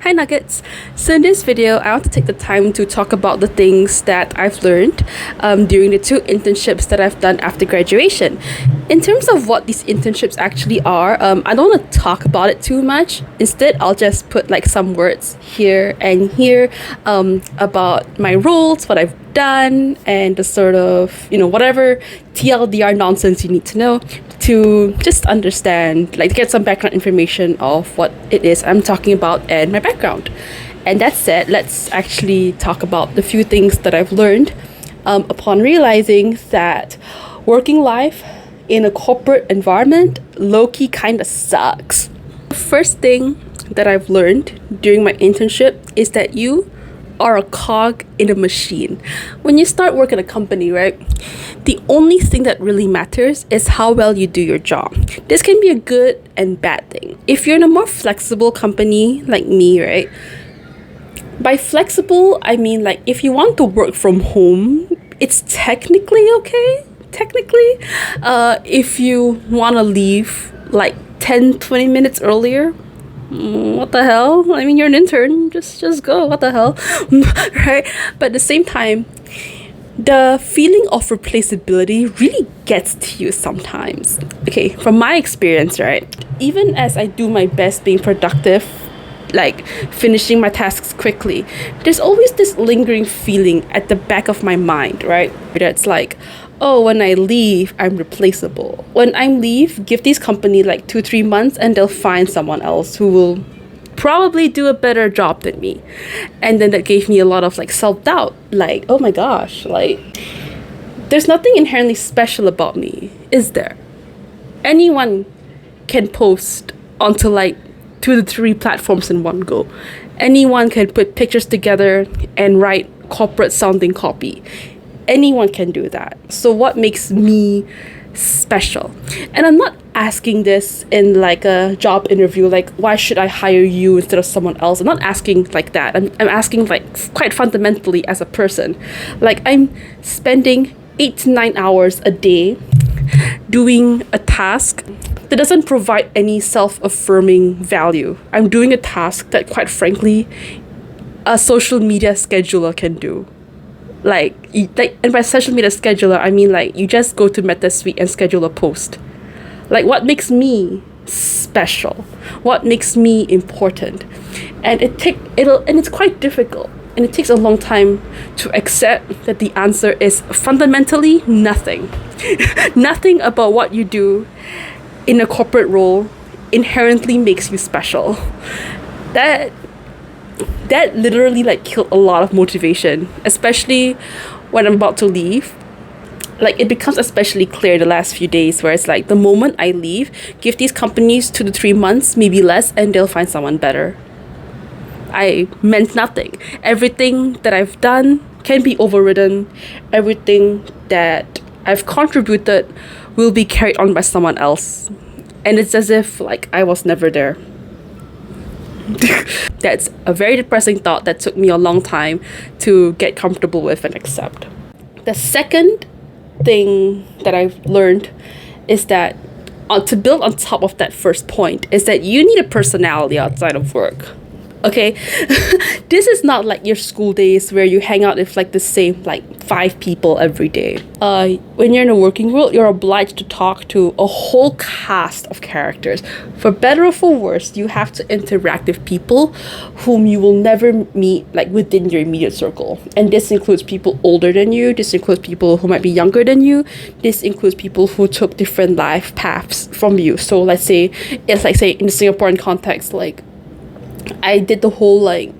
Hi Nuggets! So in this video, I want to take the time to talk about the things that I've learned during the 2 internships that I've done after graduation. In terms of what these internships actually are, I don't want to talk about it too much. Instead, I'll just put like some words here and here about my roles, what I've done, and the sort of, whatever TLDR nonsense you need to know to just understand, like get some background information of what it is I'm talking about and my background. And that said, let's actually talk about the few things that I've learned upon realizing that working life in a corporate environment low-key kind of sucks. The first thing that I've learned during my internship is that you are a cog in a machine. When you start work at a company, right, the only thing that really matters is how well you do your job. This can be a good and bad thing. If you're in a more flexible company like me, right, by flexible, I mean like if you want to work from home, it's technically okay. If you want to leave like 10-20 minutes earlier, what the hell? I mean, you're an intern, just go, what the hell? Right? But at the same time, the feeling of replaceability really gets to you sometimes. Okay, from my experience, right, even as I do my best being productive, like finishing my tasks quickly, there's always this lingering feeling at the back of my mind, right? That's like, oh, when I leave, I'm replaceable. When I leave, give these company like 2-3 months and they'll find someone else who will probably do a better job than me. And then that gave me a lot of like self-doubt. Like, oh my gosh, like there's nothing inherently special about me, is there? Anyone can post onto like 2 to 3 platforms in one go. Anyone can put pictures together and write corporate sounding copy. Anyone can do that. So what makes me special? And I'm not asking this in like a job interview, like why should I hire you instead of someone else? I'm not asking like that. I'm asking like quite fundamentally as a person. Like I'm spending 8 to 9 hours a day doing a task that doesn't provide any self-affirming value. I'm doing a task that quite frankly a social media scheduler can do. And by social media scheduler, I mean like you just go to MetaSuite and schedule a post. Like what makes me special? What makes me important? And it's quite difficult, and it takes a long time to accept that the answer is fundamentally nothing. Nothing about what you do in a corporate role inherently makes you special. That literally like killed a lot of motivation, especially when I'm about to leave. Like it becomes especially clear the last few days where it's like the moment I leave, give these companies 2 to 3 months, maybe less, and they'll find someone better. I meant nothing. Everything that I've done can be overridden. Everything that I've contributed will be carried on by someone else. And it's as if like I was never there. That's a very depressing thought that took me a long time to get comfortable with and accept. The second thing that I've learned is that to build on top of that first point is that you need a personality outside of work. Okay, this is not like your school days where you hang out with like the same like 5 people every day. When you're in a working world, you're obliged to talk to a whole cast of characters. For better or for worse, you have to interact with people whom you will never meet like within your immediate circle. And this includes people older than you. This includes people who might be younger than you. This includes people who took different life paths from you. So let's say it's like say in the Singaporean context, like I did the whole like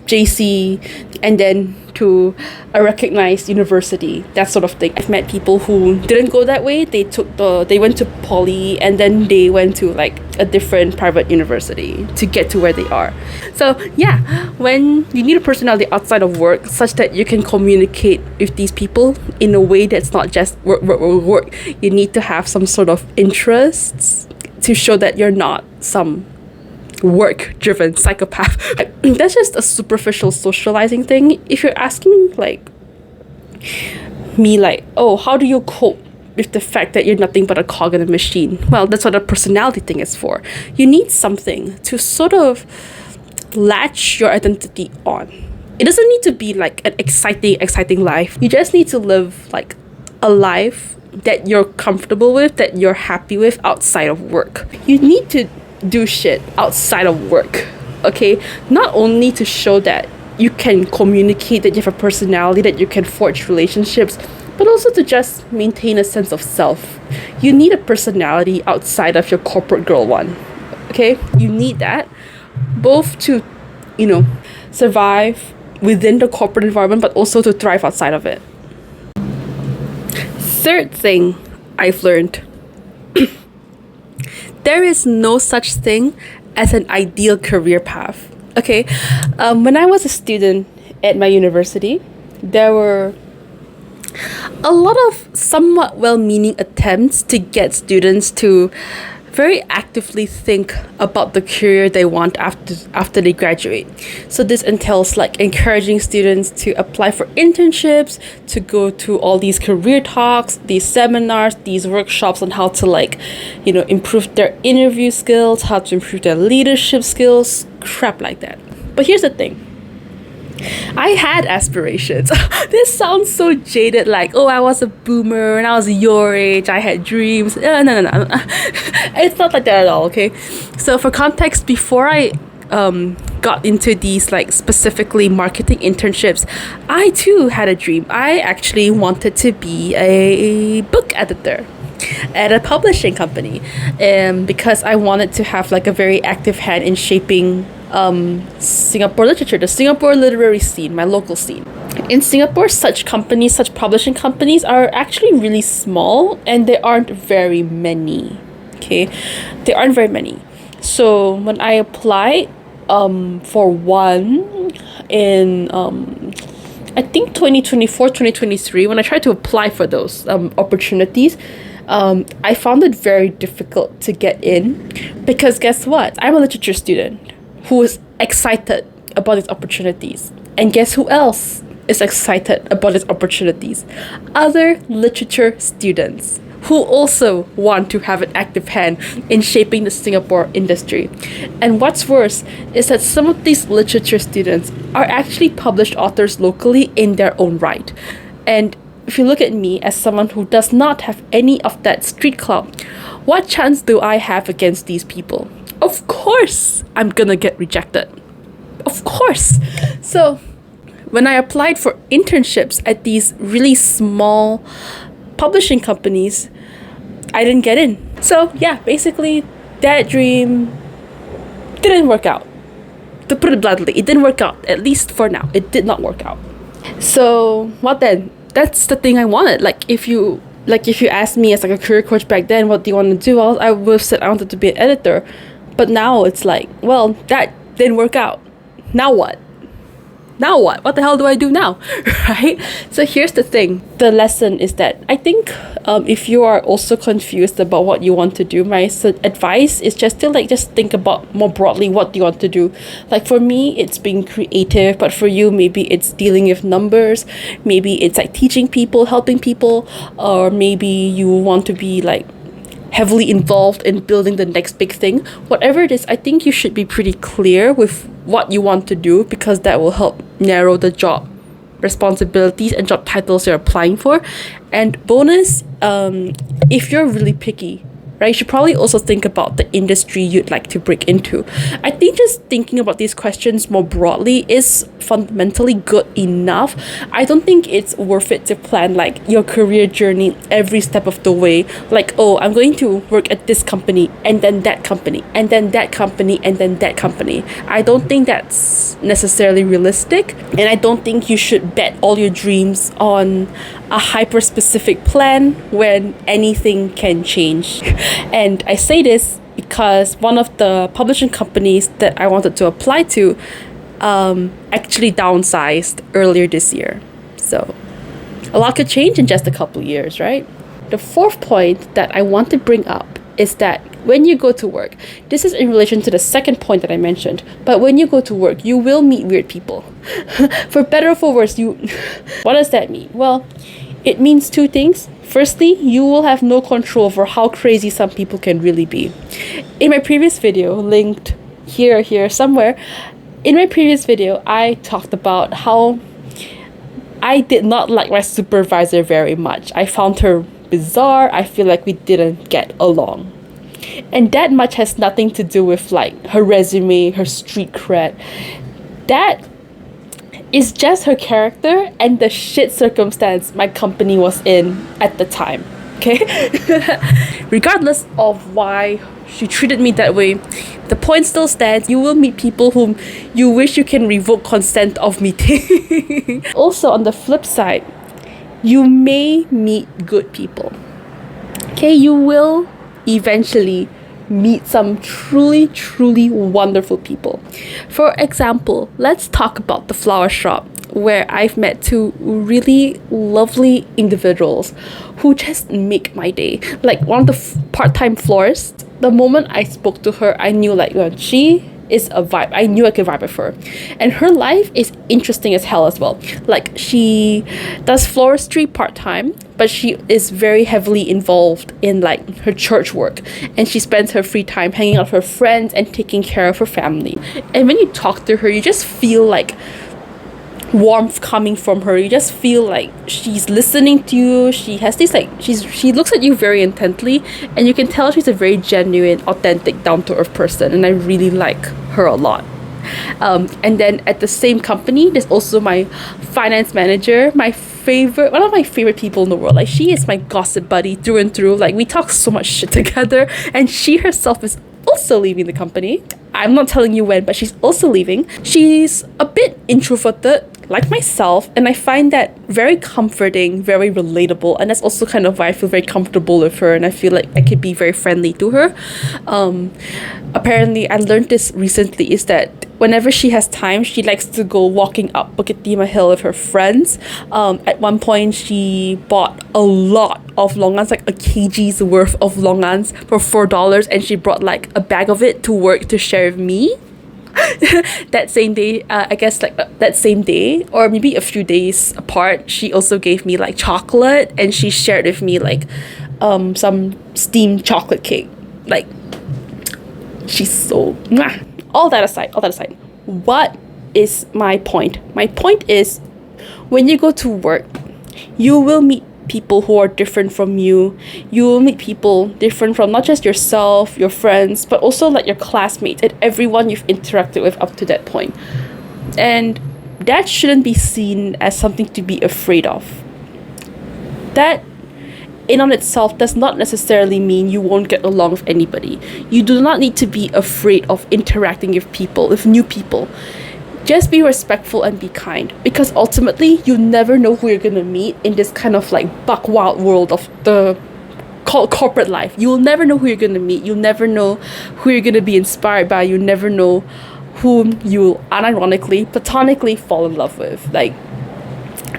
JC and then to a recognized university, that sort of thing. I've met people who didn't go that way. They went to poly and then they went to like a different private university to get to where they are. So yeah, when you need a personality outside of work such that you can communicate with these people in a way that's not just work, you need to have some sort of interests to show that you're not some work-driven psychopath. That's just a superficial socializing thing. If you're asking like me like, oh, how do you cope with the fact that you're nothing but a cog in a machine? Well, that's what a personality thing is for. You need something to sort of latch your identity on. It doesn't need to be like an exciting life. You just need to live like a life that you're comfortable with, that you're happy with outside of work. You need to do shit outside of work, okay? Not only to show that you can communicate, that you have a personality, that you can forge relationships, but also to just maintain a sense of self. You need a personality outside of your corporate girl one, okay? You need that both to, survive within the corporate environment, but also to thrive outside of it. Third thing I've learned, there is no such thing as an ideal career path. Okay, when I was a student at my university, there were a lot of somewhat well-meaning attempts to get students to very actively think about the career they want after they graduate. So this entails like encouraging students to apply for internships, to go to all these career talks, these seminars, these workshops on how to improve their interview skills, how to improve their leadership skills, crap like that. But here's the thing. I had aspirations. This sounds so jaded, like, oh, I was a boomer and I was your age, I had dreams. No. It's not like that at all, okay? So for context, before I got into these like specifically marketing internships, I too had a dream. I actually wanted to be a book editor at a publishing company, because I wanted to have like a very active hand in shaping Singapore literature, the Singapore literary scene, my local scene. In Singapore, such publishing companies are actually really small, and there aren't very many. Okay, there aren't very many. So when I applied for one in I think 2024, 2023, when I tried to apply for those opportunities, I found it very difficult to get in, because guess what? I'm a literature student who is excited about these opportunities. And guess who else is excited about these opportunities? Other literature students who also want to have an active hand in shaping the Singapore industry. And what's worse is that some of these literature students are actually published authors locally in their own right. And if you look at me as someone who does not have any of that street clout, what chance do I have against these people? Of course, I'm gonna get rejected. Of course. So when I applied for internships at these really small publishing companies, I didn't get in. So yeah, basically that dream didn't work out. To put it bluntly, it didn't work out. At least for now, it did not work out. So what then? That's the thing I wanted. If you asked me as like a career coach back then, what do you want to do? I would have said I wanted to be an editor. But now it's like, well, that didn't work out. Now what? What the hell do I do now? Right? So here's the thing. The lesson is that I think if you are also confused about what you want to do, my advice is just to just think about more broadly, what do you want to do? Like for me, it's being creative, but for you, maybe it's dealing with numbers, maybe it's like teaching people, helping people, or maybe you want to be like heavily involved in building the next big thing. Whatever it is, I think you should be pretty clear with what you want to do, because that will help narrow the job responsibilities and job titles you're applying for. And bonus, if you're really picky, right, you should probably also think about the industry you'd like to break into. I think just thinking about these questions more broadly is fundamentally good enough. I don't think it's worth it to plan like your career journey every step of the way. Like, oh, I'm going to work at this company and then that company and then that company and then that company. I don't think that's necessarily realistic, and I don't think you should bet all your dreams on a hyper-specific plan when anything can change. And I say this because one of the publishing companies that I wanted to apply to actually downsized earlier this year. So a lot could change in just a couple years, right? The fourth point that I want to bring up is that when you go to work, this is in relation to the second point that I mentioned, but when you go to work, you will meet weird people. For better or for worse, what does that mean? Well, it means two things. Firstly, you will have no control over how crazy some people can really be. In my previous video, linked here somewhere, In my previous video, I talked about how I did not like my supervisor very much. I found her bizarre. I feel like we didn't get along. And that much has nothing to do with like her resume, her street cred. That is just her character and the shit circumstance my company was in at the time. Okay? Regardless of why she treated me that way, the point still stands. You will meet people whom you wish you can revoke consent of meeting. Also, on the flip side, you may meet good people. Okay, you will eventually meet some truly, truly wonderful people. For example, let's talk about the flower shop, where I've met two really lovely individuals who just make my day. Like one of the part-time florists, the moment I spoke to her, I knew like, well, she is a vibe. I knew I could vibe with her. And her life is interesting as hell as well. Like she does floristry part-time, but she is very heavily involved in like her church work, and she spends her free time hanging out with her friends and taking care of her family. And when you talk to her, you just feel like warmth coming from her. You just feel like she's listening to you. She has this like she looks at you very intently, and you can tell she's a very genuine, authentic, down-to-earth person, and I really like her a lot. And then at the same company, there's also my finance manager, one of my favorite people in the world. Like she is my gossip buddy through and through. Like we talk so much shit together, and she herself is also leaving the company. I'm not telling you when, but she's also leaving. She's a bit introverted, like myself, and I find that very comforting, very relatable, and that's also kind of why I feel very comfortable with her, and I feel like I could be very friendly to her. Apparently, I learned this recently, is that whenever she has time, she likes to go walking up Bukit Timah Hill with her friends. At one point, she bought a lot of longans, like a kg's worth of longans for $4, and she brought like a bag of it to work to share with me. That same day, I guess like that same day, or maybe a few days apart, she also gave me like chocolate, and she shared with me like some steamed chocolate cake. Like she's so mwah. All that aside, what is my point? My point is, when you go to work, you will meet people who are different from you. You will meet people different from not just yourself, your friends, but also like your classmates and everyone you've interacted with up to that point. And that shouldn't be seen as something to be afraid of. That in on itself does not necessarily mean you won't get along with anybody. You do not need to be afraid of interacting with people, with new people. Just be respectful and be kind, because ultimately you never know who you're gonna meet in this kind of like buck wild world of the corporate life. You'll never know who you're gonna meet. You'll never know who you're gonna be inspired by. You never know whom you'll unironically, platonically fall in love with. Like,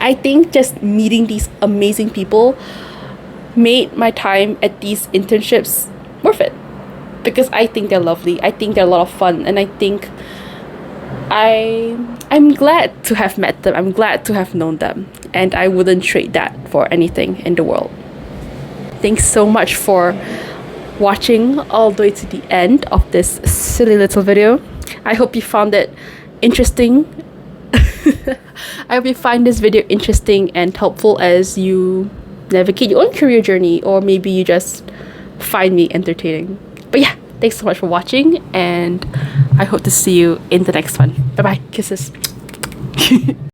I think just meeting these amazing people made my time at these internships worth it, because I think they're lovely. I think they're a lot of fun, and I think I'm glad to have met them. I'm glad to have known them, and I wouldn't trade that for anything in the world. Thanks so much for watching all the way to the end of this silly little video. I hope you found it interesting. I hope you find this video interesting and helpful as you navigate your own career journey, or maybe you just find me entertaining. But yeah, thanks so much for watching, and I hope to see you in the next one. Bye bye, kisses.